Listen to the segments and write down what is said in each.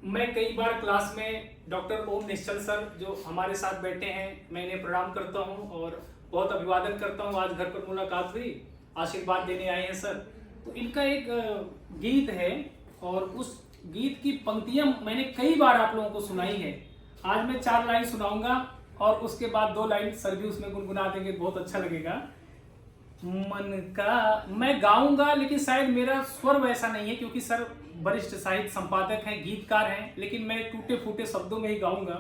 मैं कई बार क्लास में डॉक्टर ओम निश्चल सर जो हमारे साथ बैठे हैं, मैं इन्हें प्रणाम करता हूं और बहुत अभिवादन करता हूं। आज घर पर मुलाकात हुई, आशीर्वाद देने आए हैं सर। तो इनका एक गीत है और उस गीत की पंक्तियां मैंने कई बार आप लोगों को सुनाई है। आज मैं 4 लाइन सुनाऊंगा और उसके बाद 2 लाइन सर भी उसमें गुनगुना देंगे, बहुत अच्छा लगेगा। मन का मैं गाऊंगा, लेकिन शायद मेरा स्वर वैसा नहीं है क्योंकि सर वरिष्ठ साहित्य संपादक हैं, गीतकार हैं, लेकिन मैं टूटे फूटे शब्दों में ही गाऊंगा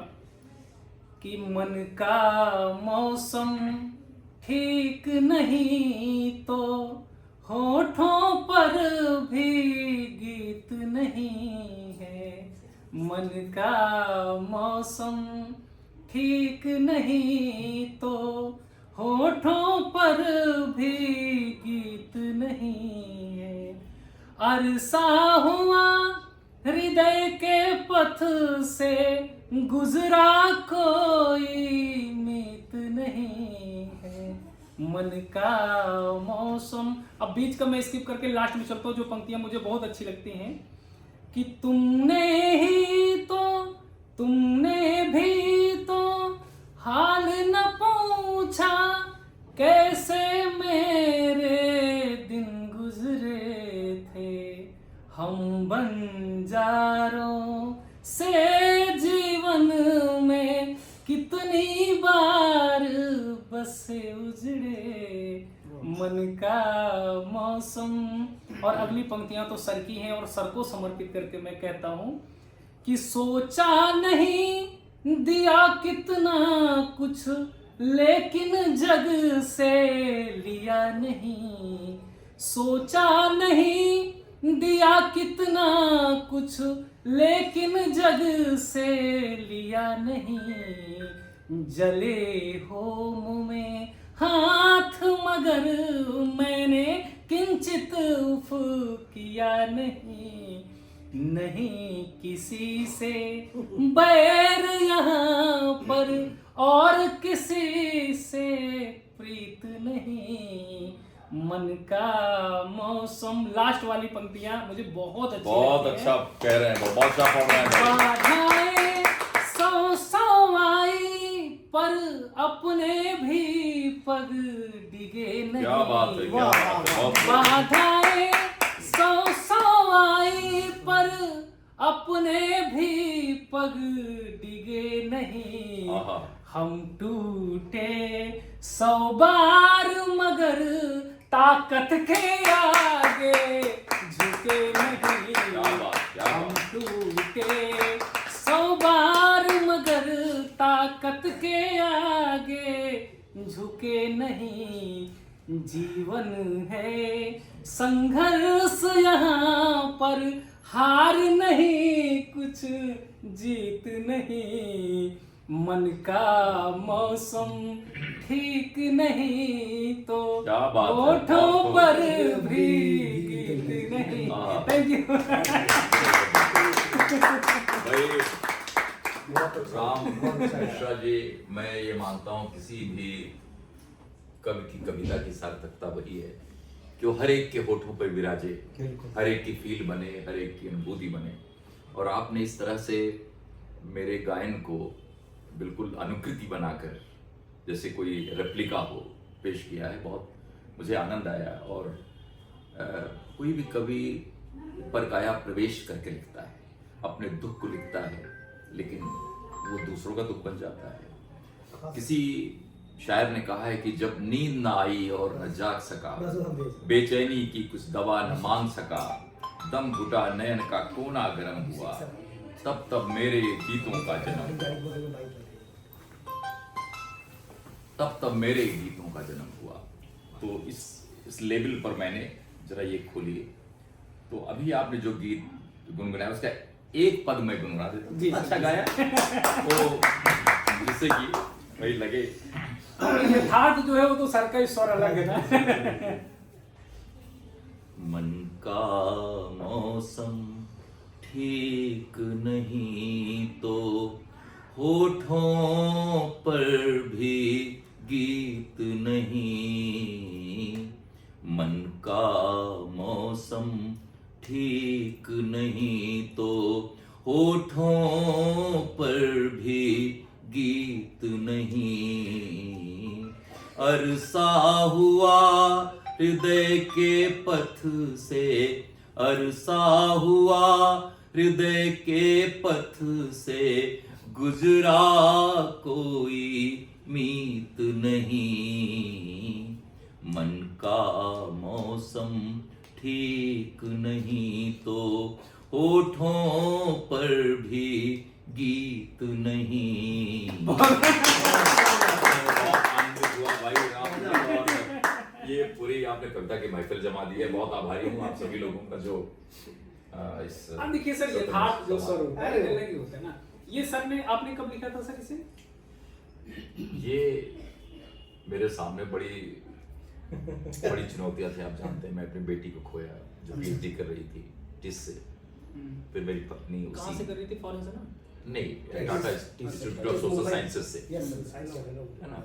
कि मन का मौसम ठीक नहीं तो होठों पर भी गीत नहीं है। मन का मौसम ठीक नहीं तो होठों पर भी गीत नहीं है। अरसा हुआ हृदय के पथ से गुजरा कोई मीत नहीं है। मन का मौसम। अब बीच का मैं स्किप करके लास्ट में चलता हूँ, जो पंक्तियां मुझे बहुत अच्छी लगती हैं कि तुमने भी तो हाल न पूछा, कैसे मेरे दिन गुजरे थे। हम बंजारों से जीवन में कितनी बार बसे उजड़े। मन का मौसम। और अगली पंक्तियां तो सर की हैं और सर को समर्पित करके मैं कहता हूं कि सोचा नहीं दिया कितना कुछ, लेकिन जग से लिया नहीं। सोचा नहीं दिया कितना कुछ, लेकिन जग से लिया नहीं। जले होम में हाथ मगर मैंने किंचित उफ किया नहीं। नहीं किसी से बैर यहाँ पर और किसी से प्रीत नहीं। मन का मौसम। लास्ट वाली पंक्तियां मुझे बहुत अच्छी बहुत अच्छा कह रहे हैं, बहुत अच्छा पढ़ रहे हैं। बाधाएं सौ आई पर अपने भी पग डिगे नहीं। क्या बात है, क्या बात है। बाधाएं सौ आई पर अपने भी पग डिगे नहीं। हम टूटे 100 बार मगर ताकत के आगे झुके नहीं। हम टूटे 100 बार मगर ताकत के आगे झुके नहीं। जीवन है संघर्ष यहाँ पर, हार नहीं कुछ जीत नहीं। मन का मौसम ठीक नहीं तो होठों पर भी गीत नहीं। Thank you. राम मिश्रा जी, मैं ये मानता हूँ किसी भी कवि की कविता की सार्थकता वही है कि वो हर एक के होठों पर विराजे, हर एक की फील बने, हर एक की अनुभूति बने। और आपने इस तरह से मेरे गायन को बिल्कुल अनुकृति बनाकर, जैसे कोई रेप्लिका हो, पेश किया है। बहुत मुझे आनंद आया। और कोई भी कवि परकाया प्रवेश करके लिखता है, अपने दुख को लिखता है, लेकिन वो दूसरों का दुख बन जाता है। किसी शायर ने कहा है कि जब नींद ना आई और न जाग सका, बेचैनी की कुछ दवा न मांग सका, दम घुटा नयन का कोना गर्म हुआ, तब तब मेरे गीतों का जन्म हुआ। तब तब मेरे गीतों का जन्म हुआ। तो इस लेवल पर मैंने जरा ये खोली। तो अभी आपने जो गीत गुनगुनाया उसका एक पद में गुनगुना देता हूं। अच्छा गाया तो जिससे कि वही लगे। यथार्थ जो है वो तो सर का स्वर अलग है ना। मन का मौसम ठीक नहीं तो होठों पर भी गीत नहीं। मन का मौसम ठीक नहीं तो होठों पर भी गीत नहीं, अरसा हुआ हृदय के पथ से, अरसा हुआ हृदय के पथ से, गुजरा कोई मीत नहीं, मन का मौसम ठीक नहीं तो होठों पर भी गीत नहीं। बहुत आनंदित हुआ भाई राम, ये पूरी आपने कविता की महफिल जमा दी है। बहुत आभारी हूँ आप सभी लोगों का जो इस देखिए सर, यथार्थ जो स्वर होता है अलग ही होता है ना। ये सर ने आपने कब लिखा था सर इसे? ये मेरे सामने बड़ी चुनौतियां थी। आप जानते हैं मैं अपनी बेटी को खोया जो पीएचडी कर रही थी टिस से। फिर मेरी पत्नी कहाँ से कर रही थी? फॉरेन से ना? नहीं, Tata institute of social sciences से, है ना।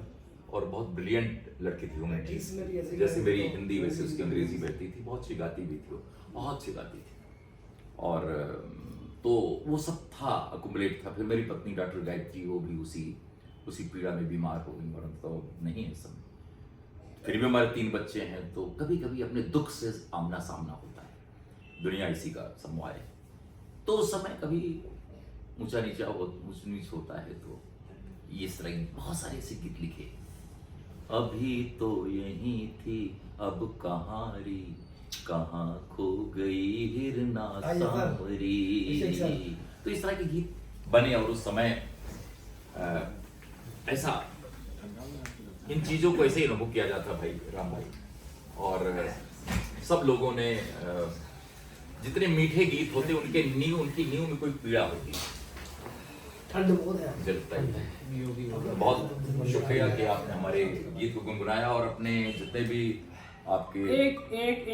और बहुत ब्रिलियंट लड़की थी ह्यूमैनिटीज, जैसे मेरी हिंदी वैसे उसकी अंग्रेजी बहती थी। बहुत अच्छी गाती भी थी वो, बहुत अच्छी गाती थी। और तो वो सब था, अकुमुलेट था। फिर मेरी पत्नी डॉक्टर गायत्री, वो भी उसी पीड़ा में बीमार हो गई, मरण तो नहीं है सब। फिर भी हमारे 3 बच्चे हैं, तो कभी कभी अपने दुख से आमना सामना होता है। दुनिया इसी का समूह है। तो उस समय कभी ऊंच नीच होता है। तो ये इस तरह बहुत सारे ऐसे गीत लिखे। अभी तो यही थी अब कहाँ री, कहाँ खो गई हिरना सांवरी। तो इस तरह के गीत बने। और उस समय ऐसा इन चीजों को ऐसे ही अनुभव किया जाता भाई राम भाई। और सब लोगों ने जितने मीठे गीत होते उनकी नींव में कोई पीड़ा होती है। ठंड बहुत है। जलता है। बहुत शुक्रिया कि आपने हमारे गीत को गुनगुनाया। और अपने जितने भी आपके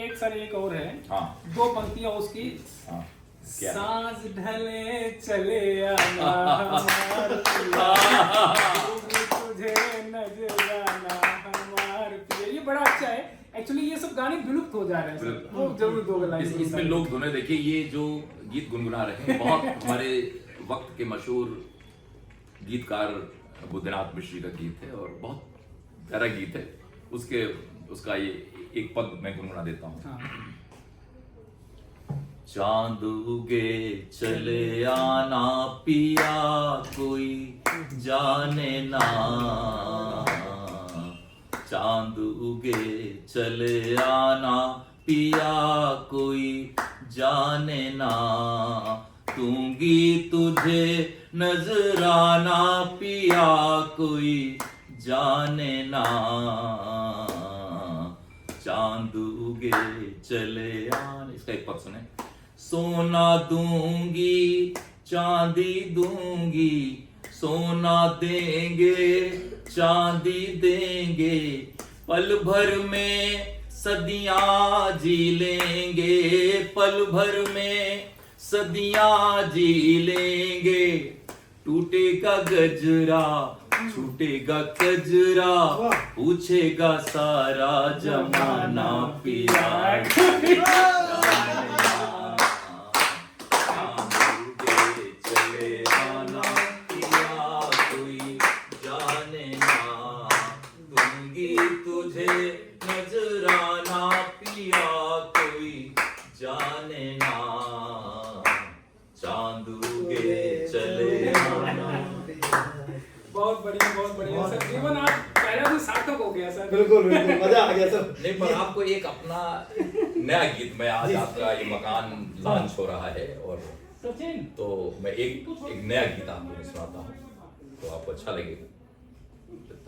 एक सर एक और है। हाँ, 2 पंक्तियां उसकी। हाँ, क्या? सांझ ढले चले आना हमार पिया, तुझे नजराना हमार पिया। ये बड़ा अच्छा है। एक्चुअली ये सब गाने विलुप्त हो जा रहे हैं। वो जरूर 2 लाइन इसमें लोग दोनों देखिए, ये जो गीत गुनगुना रहे हैं बहुत हमारे वक्त के मशहूर गीतकार बुद्धनाथ मिश्र का गीत है। और बहुत प्यारा गीत है। उसका ये एक पद मैं गुनगुना देता हूँ। हाँ। चांद उगे चले आना पिया कोई जाने ना, चांद उगे चले आना पिया कोई जाने ना, दूंगी तुझे नजराना पिया कोई जाने ना, चांद उगे चले आना। इसका एक पद सुने। सोना दूंगी चांदी दूंगी, सोना देंगे चांदी देंगे, पल भर में सदियां जी लेंगे, पल भर में सदियां जी लेंगे। टूटेगा गजरा छूटेगा कजरा, पूछेगा सारा जमाना पिया। तुझे नजराना पिया कोई जाने ना, चांद उगे चले आना। बहुत बढ़िया सर। जीवन आप पहला तो सार्थक हो गया सर। बिल्कुल मजा आ गया सर। नहीं, पर आपको एक अपना नया गीत में, आज आपका ये मकान लॉन्च हो रहा है और सचिन, तो मैं एक नया गीत आपको सुनाता हूँ, तो आपको अच्छा लगेगा।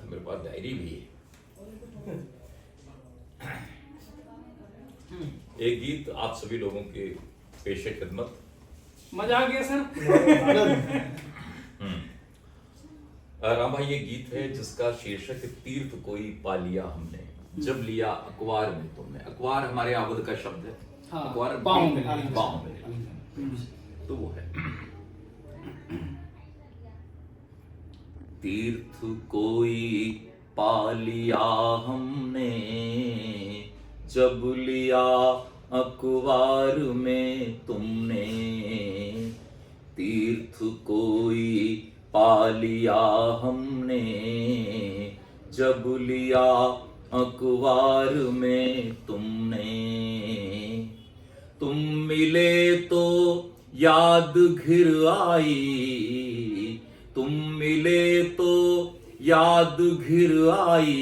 मेरे पास डायरी भी है। एक गीत आप सभी लोगों के पेशे खिदमत। मजा आ गया सर। राम भाई, ये गीत है जिसका शीर्षक है तीर्थ कोई पा लिया हमने, जब लिया अखबार में तुमने। अखबार हमारे आवध का शब्द है। हाँ, अखबार पाँव में तो वो है। तीर्थ कोई पा लिया हमने, जब लिया अखबार में तुमने। तीर्थ कोई पा लिया हमने जब लिया अखबार में तुमने। तुम मिले तो याद घिर आई, तुम मिले तो याद घिर आई,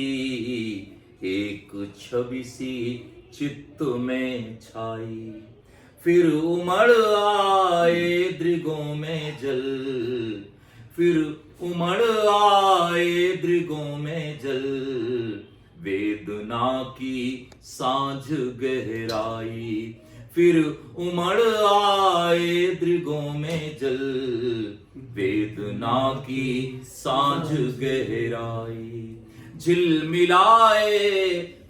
एक छवि सी चित्त में छाई। फिर उमड़ आए दृगों में जल, फिर उमड़ आए दृगों में जल, वेदना की सांझ गहराई। फिर उमड़ आए दृगों में जल, वेदना की सांझ गहराई। झिलमिलाए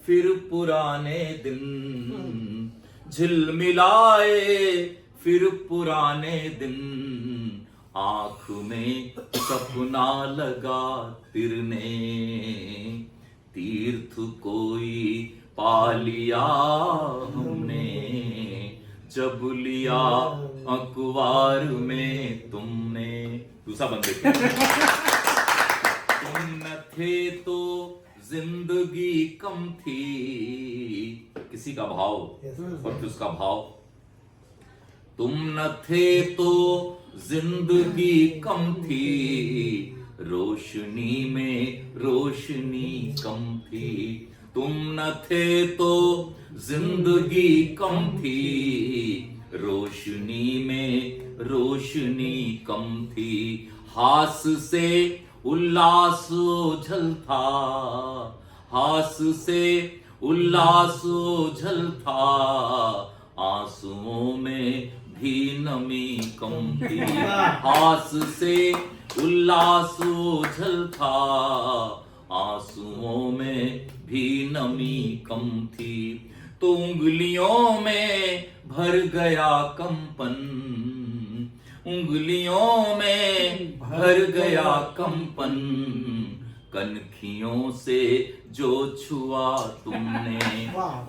फिर पुराने दिन, झिलमिलाए फिर पुराने दिन, आंख में सपना लगा तिरने। तीर्थ कोई पा लिया हमने जब लिया अखबार में तुमने। दूसरा बंदे तुम न थे तो जिंदगी कम थी, किसी का भाव और फिर उसका भाव। तुम न थे तो जिंदगी कम थी, रोशनी में रोशनी कम थी। तुम न थे तो जिंदगी कम थी, रोशनी में रोशनी कम थी। हास से उल्लास ओझल था, हास से उल्लास ओझल था, आंसुओं में भी नमी कम थी। हास से उल्लास ओझल था, आंसुओं में भी नमी कम थी। तो उंगलियों में भर गया कंपन, उंगलियों में भर गया कंपन, कनखियों से जो छुआ तुमने।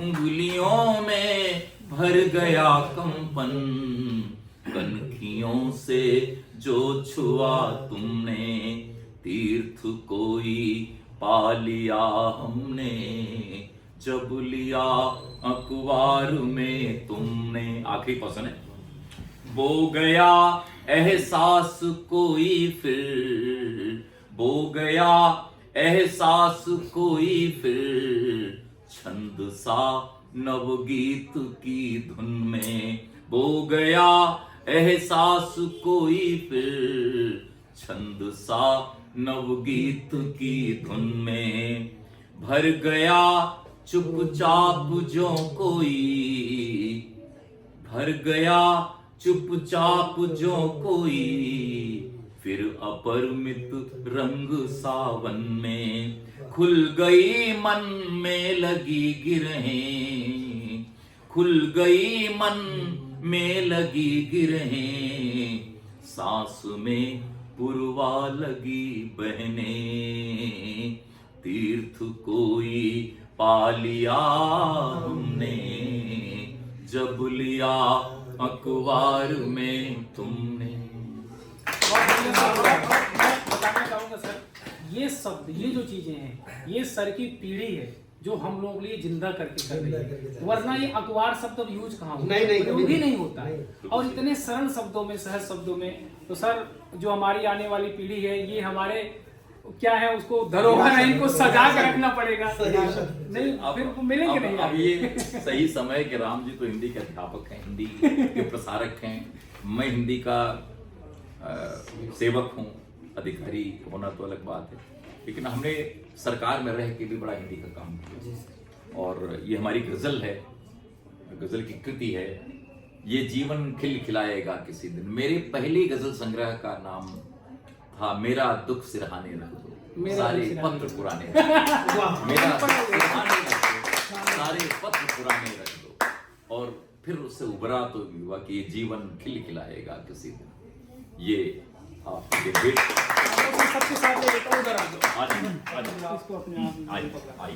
उंगलियों में भर गया कंपन, कनखियों से जो छुआ तुमने। तीर्थ कोई पा लिया हमने जब लिया अखबार में तुमने। आखिरी पर्सन है। बो गया एहसास कोई फिर, बो गया एहसास कोई फिर, छंद सा नवगीत की धुन में। बो गया एहसास कोई फिर, छंद सा नवगीत की धुन में। भर गया चुपचाप जो कोई, भर गया चुपचाप जो कोई, फिर अपरिमित रंग सावन में। खुल गई मन में लगी गिरहें, खुल गई मन में लगी गिरहें, सांस में पुरवा लगी बहने। तीर्थ कोई पा लिया हमने जब लिया अखबार में तुमने। बताना चाहूंगा सर, ये शब्द, ये जो चीजें हैं, ये सर की पीढ़ी है जो हम लोगों के लिए जिंदा करके कर रही है। वरना ये अखबार शब्द अब यूज कहाँ होता है, कभी भी नहीं होता है। और इतने सरल शब्दों में, सहज शब्दों में, तो सर जो हमारी आने वाली पीढ़ी है, ये हमारे क्या है, उसको धरोहर है, इनको सजा कर रखना पड़ेगा। नहीं फिर मिलेंगे नहीं। अब ये सही समय के राम जी तो हिंदी के अध्यापक हैं, हिंदी के प्रसारक हैं, मैं हिंदी का सेवक हूँ, अधिकारी होना तो अलग बात है, लेकिन हमने सरकार में रह के भी बड़ा हिंदी का काम किया। और ये हमारी गजल है, गजल की कृति है, ये जीवन खिल खिलाएगा किसी दिन। मेरे पहली गजल संग्रह का नाम था मेरा दुख सिरहाने रख दो, सारे पत्र पुराने रख दो। मेरा दुख सिरहाने रख दो, सारे पत्र पुराने रख दो। और फिर उससे उभरा तो हुआ कि ये जीवन खिल खिलाएगा किसी दिन। ये आपके बेटे सबके साथ ले लेता हूं, उधर आ जाओ। आज इसको अपने आप आई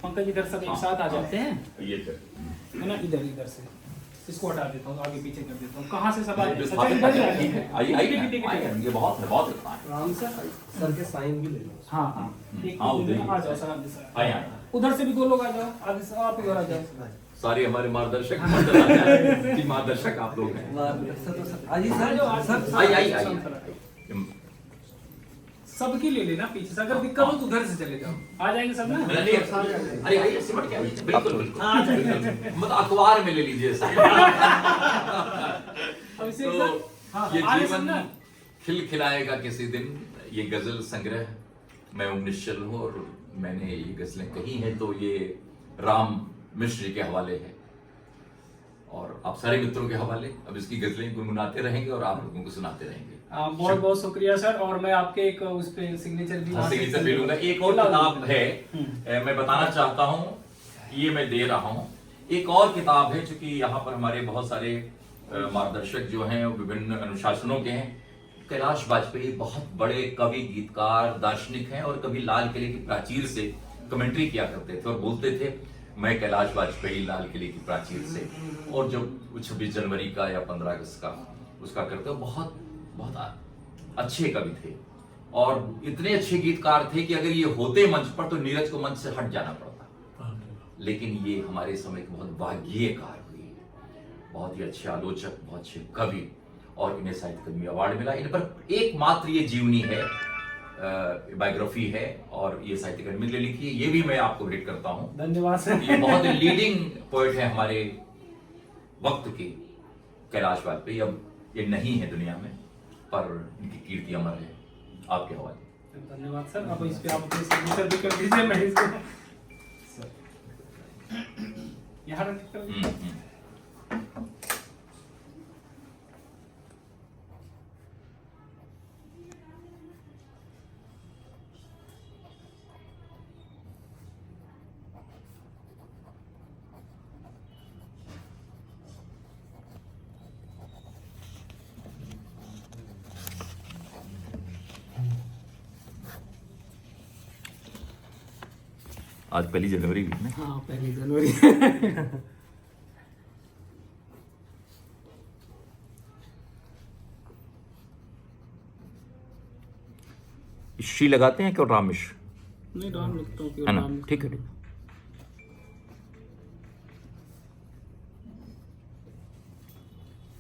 पंकज इधर सब एक साथ आ जाते हैं, ये है ना, इधर इधर से इसको हटा देता हूँ, आगे पीछे कर देता हूँ। कहाँ से सवाल जो स्थापित करते हैं, ठीक है, आइए आइए आइए, ये बहुत है, बहुत इतना है। राम सर के साइन भी ले लो। हाँ हाँ एक हाँ, उधर ही। आ जाओ सर, आगे सर। आइए, आइए। उधर से भी 2 लोग आ जाओ, आगे से आप इधर आ जाओ। सारे हमारे मार्गदर्शक मंडल आ जाए कि मार्गदर्शक आप लोग हैं। आइए आइए आइए। सबकी ले लेना पीछे से, अगर दिक्कत हो तो उधर से चले जाओ, आ जाएंगे सब ना। अरे आइए, सिमट के आइए, बिल्कुल बिल्कुल, मतलब अखबार में ले लीजिए सर। अभिषेक तो सर, हाँ, ये आगे सब जीवन ना। खिलखिलाएगा किसी दिन, ये गजल संग्रह मैं ओम निश्चल हूँ और मैंने ये गजलें कही हैं, तो ये राम मिश्र जी के हवाले है और आप सारे मित्रों के हवाले। अब इसकी गजलें गुनगुनाते रहेंगे और आप लोगों को सुनाते रहेंगे। बहुत बहुत शुक्रिया सर, और मैं आपके एक उस पे सिग्नेचर भी सिग्नेचर भी लूंगा। एक और किताब है, मैं बताना चाहता हूँ, ये मैं दे रहा हूँ। एक और किताब है, चूंकि यहाँ पर हमारे बहुत सारे मार्गदर्शक जो हैं विभिन्न अनुशासनों के हैं। कैलाश वाजपेयी बहुत बड़े कवि, गीतकार, दार्शनिक हैं और कभी लाल किले की प्राचीर से कमेंट्री किया करते थे और बोलते थे मैं कैलाश वाजपेयी लाल किले की प्राचीर से। और जब 26 जनवरी का या 15 अगस्त का उसका करते, बहुत बहुत अच्छे कवि थे और इतने अच्छे गीतकार थे कि अगर ये होते मंच पर तो नीरज को मंच से हट जाना पड़ता। लेकिन ये हमारे समय के बहुत भाग्यकार हुए, बहुत ही अच्छे आलोचक, बहुत अच्छे कवि, और इन्हें साहित्य अकादमी अवार्ड मिला। इन पर एकमात्र ये जीवनी है, बायोग्राफी है और ये साहित्य अकादमी ने लिखी है। ये भी मैं आपको भेंट करता हूँ। धन्यवाद सर। ये बहुत लीडिंग पोएट है हमारे वक्त के, कैलाश वाजपेयी। अब ये नहीं है दुनिया में, पर इनकी कीर्ति अमर है। आपके हवाले। धन्यवाद सर। अब इस पे आप अपने सिग्नेचर भी कर दीजिए, मैं इसको यहाँ रख कर दीजिए। आज 1 जनवरी भी है। हाँ 1 जनवरी। श्री लगाते हैं क्यों राम मिश्र? नहीं राम लिखता हूँ, है ना, ठीक है ठीक।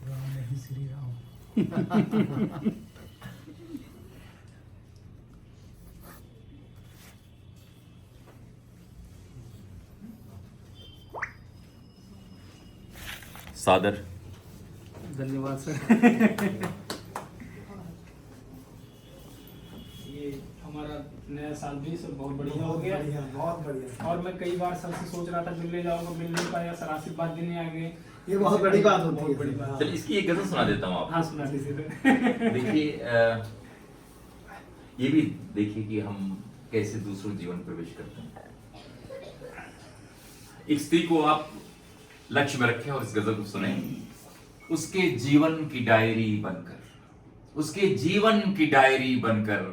राम नहीं श्री राम। सादर। धन्यवाद सर। ये हमारा नया साल भी सब बहुत बढ़िया हो गया, बहुत बढ़िया। और मैं कई बार सर से सोच रहा था मिलने जाऊंगा, मिल नहीं पाया, सर आशीर्वाद देने आ गए। ये बहुत बड़ी बात होती है। बहुत बड़ी बात। चलिए इसकी एक गजल सुना देता हूँ आपको। हाँ सुना दीजिए। देखिए, ये भी देखिए कि हम कैसे दूसरों जीवन प्रवेश करते हैं। एक स्त्री को आप लक्ष्य में रखें और इस गजल को सुने। उसके जीवन की डायरी बनकर, उसके जीवन की डायरी बनकर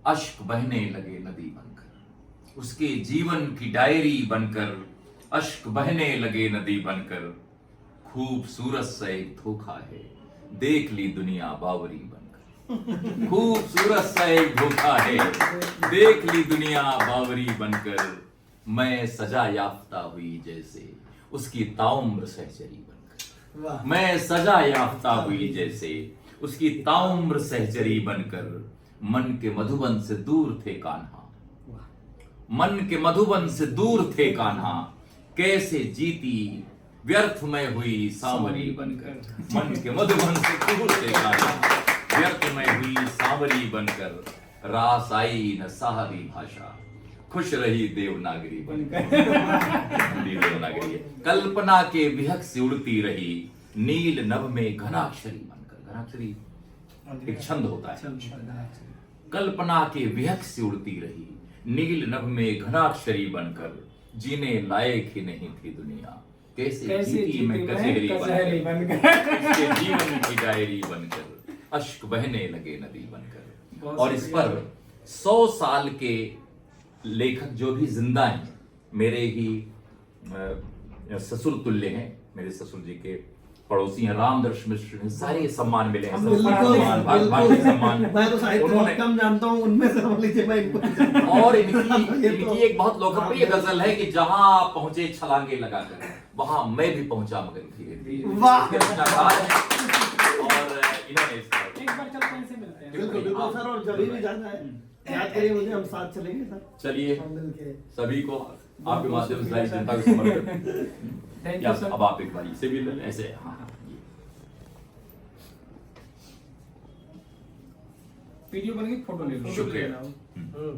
अश्क बहने लगे नदी बनकर, उसके जीवन की डायरी बनकर अश्क बहने लगे नदी बनकर, खूबसूरत सा एक धोखा है देख ली दुनिया बावरी बनकर, खूबसूरत सा एक धोखा है देख ली दुनिया बावरी बनकर, मैं सजा याफ्ता हुई जैसे उसकी ताउम्र सहचरी बनकर, मैं सजा याफ्ता हुई जैसे उसकी ताउम्र सहचरी बनकर, मन के मधुबन से दूर थे कान्हा, मन के मधुबन से दूर थे कान्हा, कैसे जीती व्यर्थ में हुई सांवरी बनकर, मन के मधुबन से दूर थे कान्हा, व्यर्थ में हुई सांवरी बनकर, रास आई न सहारी भाषा, खुश रही देवनागरी बनकर। देवनागरी है। कल्पना के विहक से उड़ती रही नील नभ में घनाक्षरी बनकर, घनाक्षरी एक छंद होता है। कल्पना के विहक से उड़ती रही नील नभ में घनाक्षरी बनकर, जीने लायक ही नहीं थी दुनिया, कैसे जीती मैं कचहरी बनकर, इसके जीवन की डायरी बनकर अश्क बहने लगे नदी बनकर। और इस पर 100 साल के लेखक जो भी जिंदा हैं, मेरे ही ससुर तुल्य हैं, मेरे ससुर जी के पड़ोसी हैं रामदर्श मिश्र ने सारे सम्मान मिले हैं बिल्कुल, सम्मान भागवत सम्मान मैं तो साहित्य उन्होंने बहुत कम जानता हूँ, उनमें से समझ लीजिए मैं इनको जानता हूँ। और ये तो- इनकी एक बहुत लोकप्रिय गजल है कि जहां आप पहुंचे छलांगे लगाकर वहां मैं भी पहुंचा मगर धीरे धीरे वाह। ये रचनाकार हैं। और इन्होंने इसका एक बार चलते हैं, इनसे मिलते हैं। बिल्कुल बिल्कुल सर, और जब भी जाना है याद करिए मुझे, हम साथ चलेंगे सर। चलिए हम मिलके सभी को आपके माध्यम से सारी जनता को समर्पित थैंक या यू सर। अब आप एक बार इसे भी ले लें ऐसे हाँ ये। वीडियो बन गई, फोटो ले लो। शुक्रिया। हम्म।